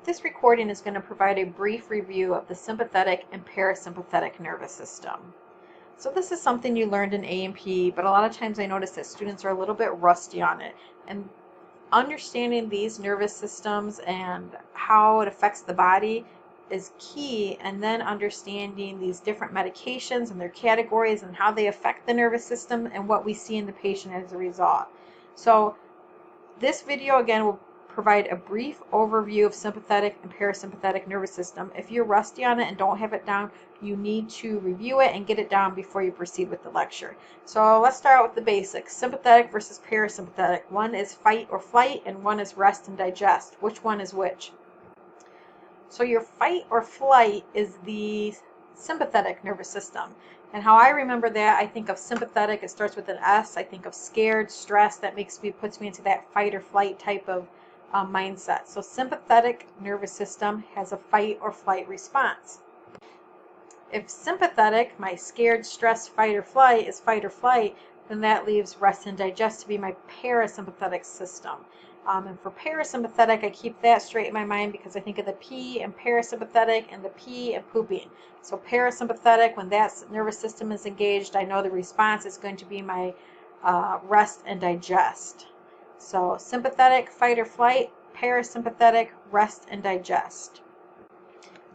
This recording is going to provide a brief review of the sympathetic and parasympathetic nervous system. So this is something you learned in A&P, but a lot of times I notice that students are a little bit rusty on it. And understanding these nervous systems and how it affects the body is key, and then understanding these different medications and their categories and how they affect the nervous system and what we see in the patient as a result. So this video again will provide a brief overview of sympathetic and parasympathetic nervous system. If you're rusty on it and don't have it down, you need to review it and get it down before you proceed with the lecture. So let's start out with the basics. Sympathetic versus parasympathetic. One is fight or flight and one is rest and digest. Which one is which? So your fight or flight is the sympathetic nervous system. And how I remember that, I think of sympathetic, it starts with an S. I think of scared, stressed, that puts me into that fight or flight type of mindset. So sympathetic nervous system has a fight or flight response. If sympathetic, my scared, stressed, fight or flight, is fight or flight, then that leaves rest and digest to be my parasympathetic system. And for parasympathetic, I keep that straight in my mind because I think of the P and parasympathetic and the P and pooping. So parasympathetic, when that nervous system is engaged, I know the response is going to be my rest and digest. So sympathetic, fight or flight, parasympathetic, rest and digest.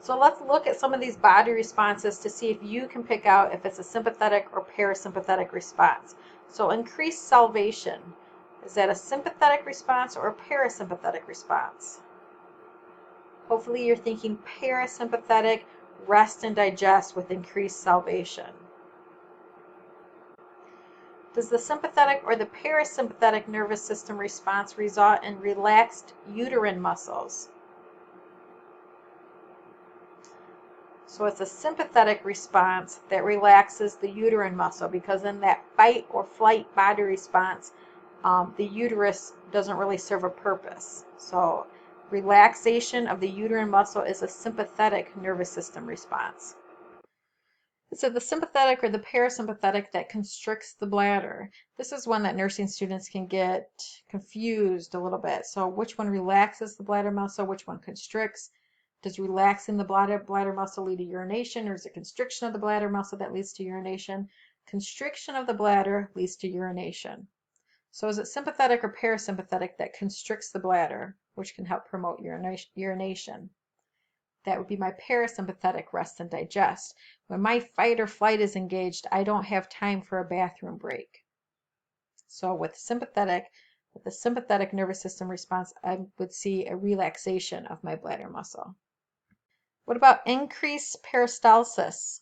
So let's look at some of these body responses to see if you can pick out if it's a sympathetic or parasympathetic response. So increased salivation. Is that a sympathetic response or a parasympathetic response? Hopefully you're thinking parasympathetic, rest and digest with increased salivation. Does the sympathetic or the parasympathetic nervous system response result in relaxed uterine muscles? So it's a sympathetic response that relaxes the uterine muscle, because in that fight or flight body response, the uterus doesn't really serve a purpose. So relaxation of the uterine muscle is a sympathetic nervous system response. So the sympathetic or the parasympathetic that constricts the bladder. This is one that nursing students can get confused a little bit. So which one relaxes the bladder muscle, which one constricts? Does relaxing the bladder muscle lead to urination, or is it constriction of the bladder muscle that leads to urination? Constriction of the bladder leads to urination. So is it sympathetic or parasympathetic that constricts the bladder, which can help promote urination? That would be my parasympathetic, rest and digest. When my fight or flight is engaged, I don't have time for a bathroom break. So with the sympathetic nervous system response, I would see a relaxation of my bladder muscle. What about increased peristalsis?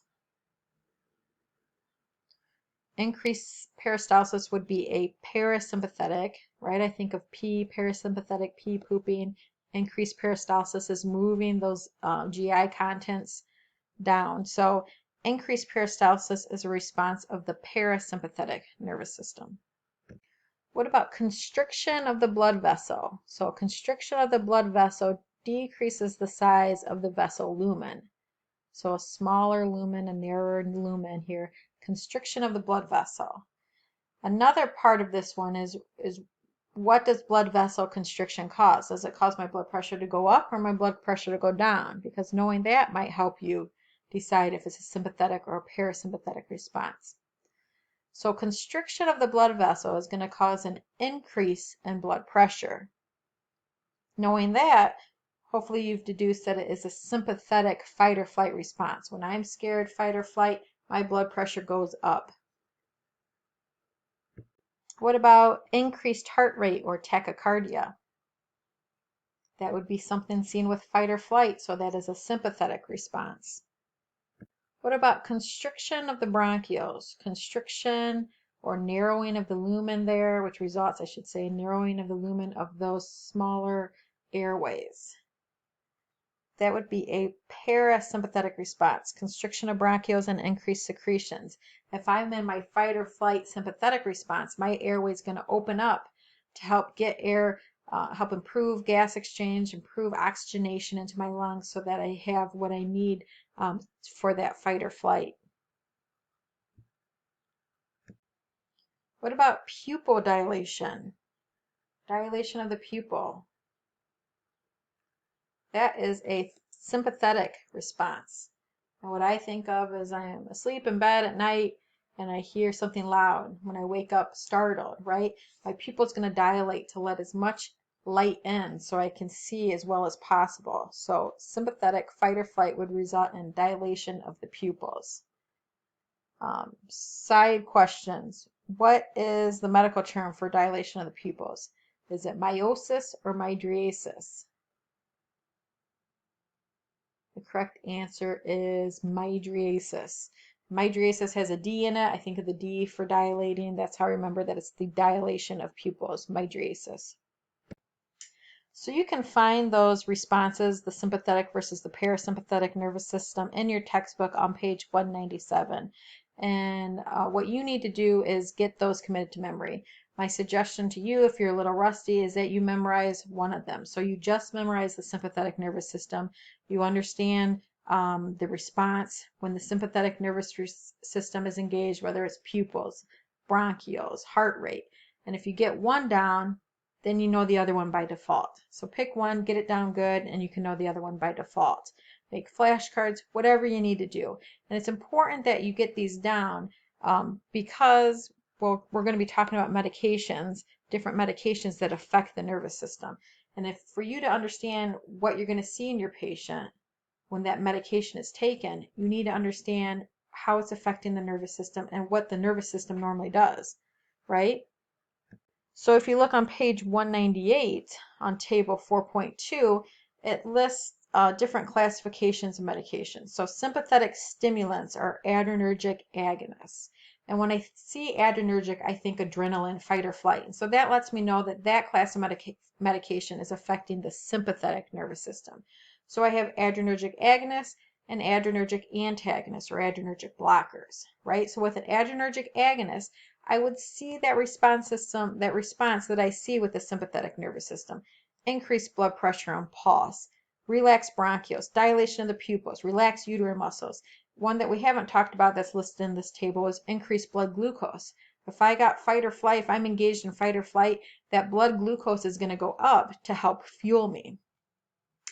Increased peristalsis would be a parasympathetic, right? I think of P, parasympathetic, P, pooping. Increased peristalsis is moving those GI contents down. So increased peristalsis is a response of the parasympathetic nervous system. What about constriction of the blood vessel? So constriction of the blood vessel decreases the size of the vessel lumen. So a smaller lumen, a narrower lumen here. Constriction of the blood vessel. Another part of this one is what does blood vessel constriction cause? Does it cause my blood pressure to go up or my blood pressure to go down? Because knowing that might help you decide if it's a sympathetic or a parasympathetic response. So constriction of the blood vessel is going to cause an increase in blood pressure. Knowing that, hopefully you've deduced that it is a sympathetic fight or flight response. When I'm scared, fight or flight, my blood pressure goes up. What about increased heart rate or tachycardia? That would be something seen with fight or flight, so that is a sympathetic response. What about constriction of the bronchioles? Constriction or narrowing of the lumen there, which results, I should say, narrowing of the lumen of those smaller airways. That would be a parasympathetic response, constriction of bronchioles and increased secretions. If I'm in my fight or flight sympathetic response, my airway is going to open up to help get air, help improve gas exchange, improve oxygenation into my lungs so that I have what I need for that fight or flight. What about pupil dilation? Dilation of the pupil. That is a sympathetic response. And what I think of is I am asleep in bed at night and I hear something loud. When I wake up startled, right? My pupil's going to dilate to let as much light in so I can see as well as possible. So sympathetic fight or flight would result in dilation of the pupils. Side questions. What is the medical term for dilation of the pupils? Is it miosis or mydriasis? The correct answer is mydriasis. Mydriasis has a D in it. I think of the D for dilating. That's how I remember that it's the dilation of pupils, mydriasis. So you can find those responses, the sympathetic versus the parasympathetic nervous system, in your textbook on page 197. And what you need to do is get those committed to memory. My suggestion to you, if you're a little rusty, is that you memorize one of them. So you just memorize the sympathetic nervous system. You understand the response when the sympathetic nervous system is engaged, whether it's pupils, bronchioles, heart rate. And if you get one down, then you know the other one by default. So pick one, get it down good, and you can know the other one by default. Make flashcards, whatever you need to do. And it's important that you get these down because well, we're going to be talking about medications, different medications that affect the nervous system. And if for you to understand what you're going to see in your patient when that medication is taken, you need to understand how it's affecting the nervous system and what the nervous system normally does, right? So if you look on page 198 on table 4.2, it lists different classifications of medications. So sympathetic stimulants are adrenergic agonists. And when I see adrenergic, I think adrenaline, fight or flight. And so that lets me know that that class of medication is affecting the sympathetic nervous system. So I have adrenergic agonists and adrenergic antagonists or adrenergic blockers, right? So with an adrenergic agonist, I would see that response that I see with the sympathetic nervous system. Increased blood pressure and pulse, relaxed bronchioles, dilation of the pupils, relaxed uterine muscles. One that we haven't talked about that's listed in this table is increased blood glucose. If I got fight or flight, if I'm engaged in fight or flight, that blood glucose is going to go up to help fuel me.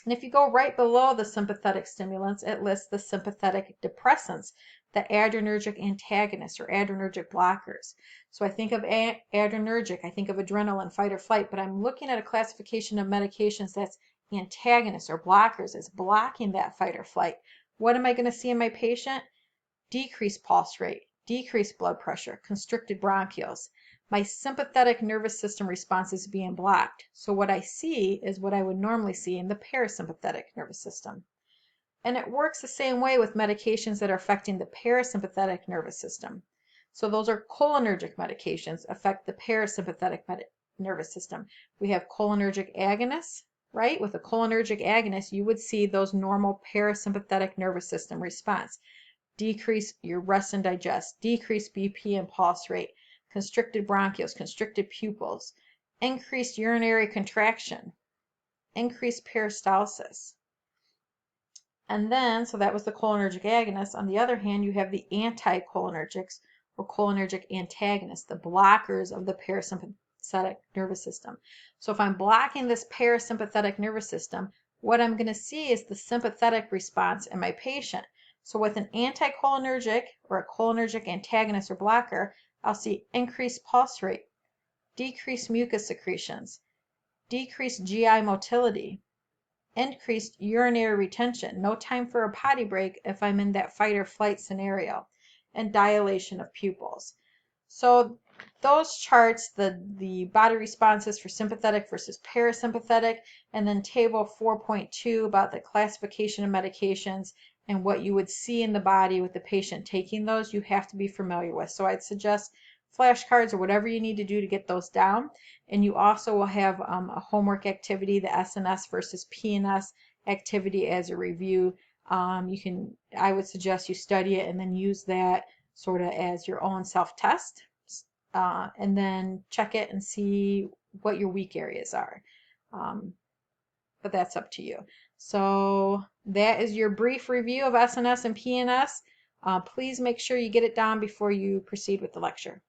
And if you go right below the sympathetic stimulants, it lists the sympathetic depressants, the adrenergic antagonists or adrenergic blockers. So I think of adrenergic, I think of adrenaline, fight or flight, but I'm looking at a classification of medications that's antagonists or blockers. It's blocking that fight or flight. What am I going to see in my patient? Decreased pulse rate, decreased blood pressure, constricted bronchioles. My sympathetic nervous system response is being blocked. So what I see is what I would normally see in the parasympathetic nervous system. And it works the same way with medications that are affecting the parasympathetic nervous system. So those are cholinergic medications affect the parasympathetic nervous system. We have cholinergic agonists, right? With a cholinergic agonist, you would see those normal parasympathetic nervous system response. Decrease your rest and digest, decrease BP and pulse rate, constricted bronchioles, constricted pupils, increased urinary contraction, increased peristalsis. And then, so that was the cholinergic agonist. On the other hand, you have the anticholinergics or cholinergic antagonists, the blockers of the parasympathetic nervous system. So if I'm blocking this parasympathetic nervous system, what I'm going to see is the sympathetic response in my patient. So with an anticholinergic or a cholinergic antagonist or blocker, I'll see increased pulse rate, decreased mucus secretions, decreased GI motility, increased urinary retention, no time for a potty break if I'm in that fight or flight scenario, and dilation of pupils. So those charts, the body responses for sympathetic versus parasympathetic, and then table 4.2 about the classification of medications and what you would see in the body with the patient taking those, you have to be familiar with. So I'd suggest flashcards or whatever you need to do to get those down. And you also will have a homework activity, the SNS versus PNS activity as a review. I would suggest you study it and then use that sort of as your own self-test, and then check it and see what your weak areas are. But that's up to you. So that is your brief review of SNS and PNS. Please make sure you get it down before you proceed with the lecture.